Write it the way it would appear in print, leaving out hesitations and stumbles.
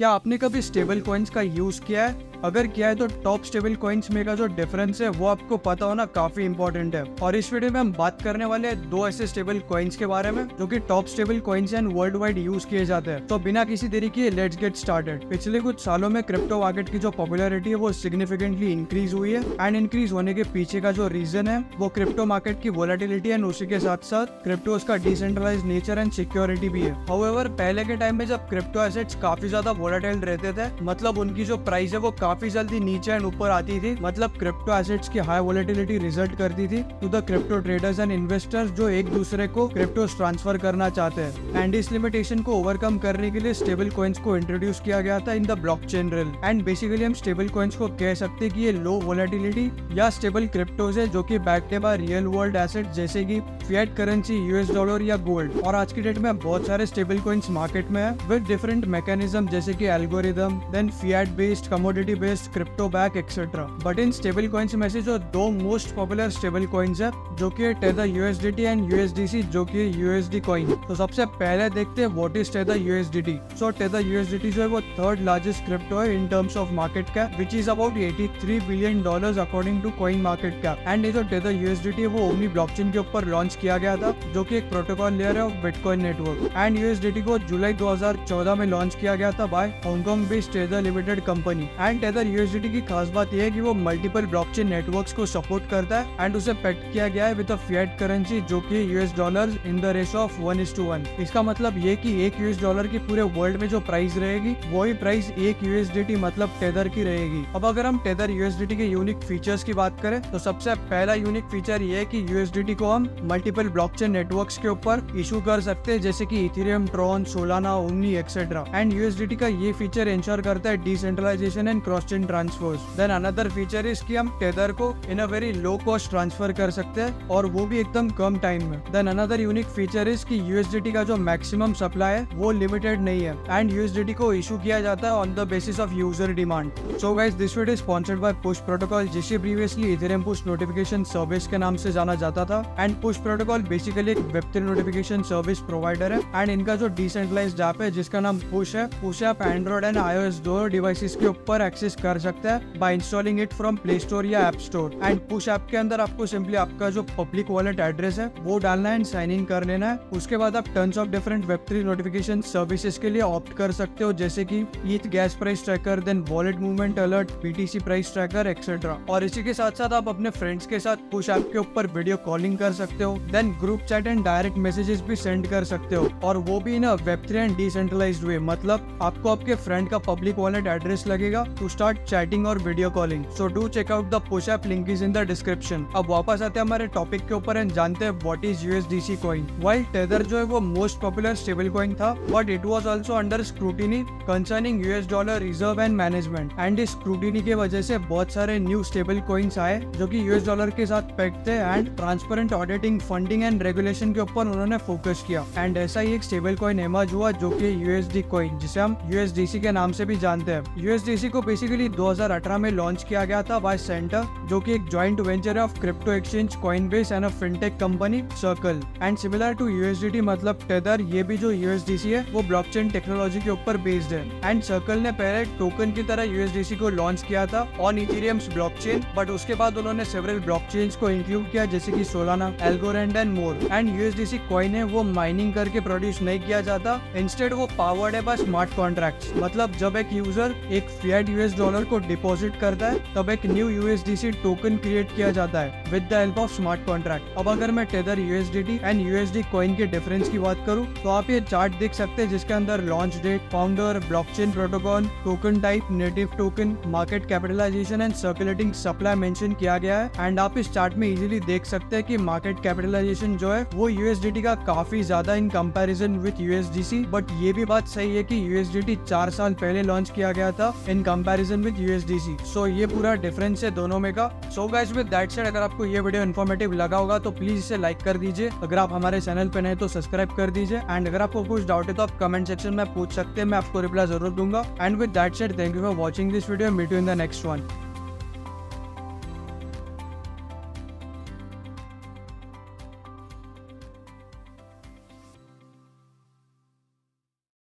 क्या आपने कभी स्टेबल कॉइन्स का यूज किया है? अगर किया है तो टॉप स्टेबल कॉइन्स में का जो डिफरेंस है वो आपको पता होना काफी इंपॉर्टेंट है। और इस वीडियो में हम बात करने वाले हैं दो ऐसे स्टेबल कॉइन्स के बारे में जो कि top stable coins and world wide use किए जाते हैं। तो बिना किसी देरी किए लेट्स गेट स्टार्टेड। पिछले कुछ सालों में क्रिप्टो मार्केट की जो पॉपुलैरिटी है वो सिग्निफिकेंटली इंक्रीज हुई है एंड इंक्रीज होने के पीछे का जो रीजन है वो क्रिप्टो मार्केट की वोलेटिलिटी एंड उसी के साथ साथ क्रिप्टोस का डिसेंट्रलाइज्ड नेचर एंड सिक्योरिटी भी है। हाउएवर पहले के टाइम में जब क्रिप्टो एसेट्स काफी ज्यादा वोलेटाइल रहते थे, मतलब उनकी जो प्राइस है वो काफी जल्दी नीचे एंड ऊपर आती थी, मतलब क्रिप्टो एसेट्स की हाई वोलेटिलिटी रिजल्ट करती थी to the crypto traders and investors जो एक दूसरे को क्रिप्टोस ट्रांसफर करना चाहते हैं। एंड इस लिमिटेशन को ओवरकम करने के लिए स्टेबल कॉइन्स को इंट्रोड्यूस किया गया था in the blockchain rail. And basically हम स्टेबल कॉइन्स को कह सकते हैं कि ये लो वोलेटिलिटी या स्टेबल क्रिप्टोज है जो कि बैक्ड है बाय रियल वर्ल्ड एसेट जैसे कि फिएट करेंसी, यूएस डॉलर या गोल्ड। और आज की डेट में बहुत सारे स्टेबल कॉइन्स मार्केट में है विद डिफरेंट मैकेनिज्म जैसे कि algorithm, then fiat based, commodity based, crypto back etcetera. But in stable coins में से जो दो मोस्ट पॉपुलर स्टेबल कॉइन्स है जो कि टेथर यूएसडीटी एंड यूएसडीसी जो कि यूएसडी कॉइन। तो सबसे पहले देखते हैं what is Tether USDT. So Tether USDT जो है वो थर्ड लार्जेस्ट क्रिप्टो है in terms of market cap which is about $83 billion according to coin market cap. And ये जो टेथर यूएसडीटी है वो ओमनी ब्लॉकचेन के ऊपर लॉन्च किया गया था जो कि एक प्रोटोकॉल लेयर है of bitcoin network. And USDT को जुलाई 2014 में लॉन्च किया गया था by Hong Kong based Tether limited company. And Tether USDT की खास बात यह है कि वो मल्टीपल ब्लॉकचेन नेटवर्क्स को सपोर्ट करता है एंड उसे पेक्ट किया गया है विद अ फिएट करेंसी जो कि US dollar in the ratio of 1:1। इसका मतलब ये कि एक यूएस डॉलर की पूरे वर्ल्ड में जो प्राइस रहेगी वही प्राइस एक यूएसडीटी मतलब टेथर की रहेगी। अब अगर हम टेथर यूएसडीटी के यूनिक फीचर्स की बात करें तो सबसे पहला यूनिक फीचर ये है कि यूएसडीटी को हम मल्टीपल ब्लॉकचेन नेटवर्क्स के ऊपर इशू कर सकते हैं जैसे कि Ethereum, Tron, Solana, Omni etcetera. And USDT का ये फीचर इंश्योर करता है decentralization and cross chain transfers. Then another feature is कि हम टेथर को in a very low cost transfer कर सकते हैं और वो भी एकदम कम टाइम में। Then another unique feature is कि यूएसडीटी का जो मैक्सिमम सप्लाई है वो लिमिटेड नहीं है एंड यूएसडीटी को इशू किया जाता है on the basis of user demand. So guys this video is sponsored by Push Protocol जिसे previously Ethereum Push notification service के नाम से जाना जाता था। एंड पुश प्रोटोकॉल बेसिकली एक वेब3 नोटिफिकेशन सर्विस प्रोवाइडर है एंड इनका जो डिसेंट्रलाइज्ड ऐप है जिसका नाम पुश है, Push app Android and iOS दोनों डिवाइसेस के ऊपर एक्सेस कर सकते हैं by installing it from Play store या app store. And push app के अंदर आपको सिंपली आपका जो पब्लिक वॉलेट एड्रेस है वो डालना है एंड साइन इन कर लेना है। उसके बाद आप टन्स ऑफ डिफरेंट वेब3 नोटिफिकेशन सर्विसेज के लिए ऑप्ट कर सकते हो जैसे कि ETH gas price tracker, then wallet movement alert, BTC price tracker etcetera. और इसी के साथ साथ आप अपने फ्रेंड्स के साथ पुश ऐप के ऊपर वीडियो कॉलिंग कर सकते हो, then group chat and direct messages भी सेंड कर सकते हो और वो भी इन वेब3 एंड डिसेंट्रलाइज्ड वे। मतलब आपको आपके फ्रेंड का पब्लिक वॉलेट एड्रेस लगेगा टू स्टार्ट चैटिंग और video calling. So do check out the push app, link is in the description. अब वापस आते हैं हमारे टॉपिक के ऊपर एंड जानते हैं what is USDC coin. While tether जो है वो मोस्ट पॉपुलर स्टेबल कॉइन था but it was also under scrutiny concerning US dollar reserve and management. And इस स्क्रूटिनी की वजह से बहुत सारे न्यू स्टेबल कॉइन्स आए जो कि यूएस डॉलर के साथ पेक्ड थे and transparent auditing, funding and regulation के ऊपर उन्होंने फोकस किया। एंड ऐसा ही एक स्टेबल कॉइन इमर्ज हुआ जो कि यूएसडी कॉइन जिसे हम यूएसडीसी के नाम से भी जानते हैं। यूएसडीसी को बेसिकली 2018 में लॉन्च किया गया था बाय सेंटर जो कि एक जॉइंट वेंचर है of crypto exchange Coinbase and a fintech company Circle. And similar to USDT मतलब टेथर, ये भी जो यूएसडीसी है वो ब्लॉकचेन टेक्नोलॉजी के ऊपर बेस्ड है। एंड सर्कल ने पहले टोकन की तरह यूएसडीसी को लॉन्च किया था ऑन इथेरियम्स ब्लॉकचेन बट उसके बाद उन्होंने सेवरल ब्लॉकचेन्स को इंक्लूड किया जैसे कि Solana, Algorand and more. And USDC coin है वो माइनिंग करके प्रोड्यूस नहीं किया जाता, इंस्टेड वो पावर्ड है बाय स्मार्ट कॉन्ट्रैक्ट्स। मतलब जब एक यूजर एक फिएट यूएस डॉलर को डिपॉजिट करता है तब एक न्यू यूएसडीसी टोकन क्रिएट किया जाता है with the help of smart contract. अब अगर मैं tether USDT and USD coin के डिफरेंस की बात करूं तो आप ये चार्ट देख सकते हैं जिसके अंदर launch date, founder, blockchain protocol, token type, native token, market capitalisation and circulating supply mention किया गया है। एंड आप इस चार्ट में इजीली देख सकते हैं कि मार्केट कैपिटलाइजेशन जो है वो यूएसडीटी का काफी ज्यादा in comparison with USDC. But ये भी बात सही है कि यूएसडीटी 4 साल पहले लॉन्च किया गया था इन कंपैरिजन विद यूएसडीसी। सो ये पूरा डिफरेंस है दोनों में का। So guys with that said अगर आपको ये वीडियो इन्फॉर्मेटिव लगा होगा तो प्लीज इसे लाइक कर दीजिए। अगर आप हमारे चैनल पे नए तो सब्सक्राइब कर दीजिए एंड अगर आपको कुछ डाउट है तो आप कमेंट सेक्शन में पूछ सकते हैं, मैं आपको रिप्लाई जरूर दूंगा। And with that said thank you for watching this video, meet you in the next one.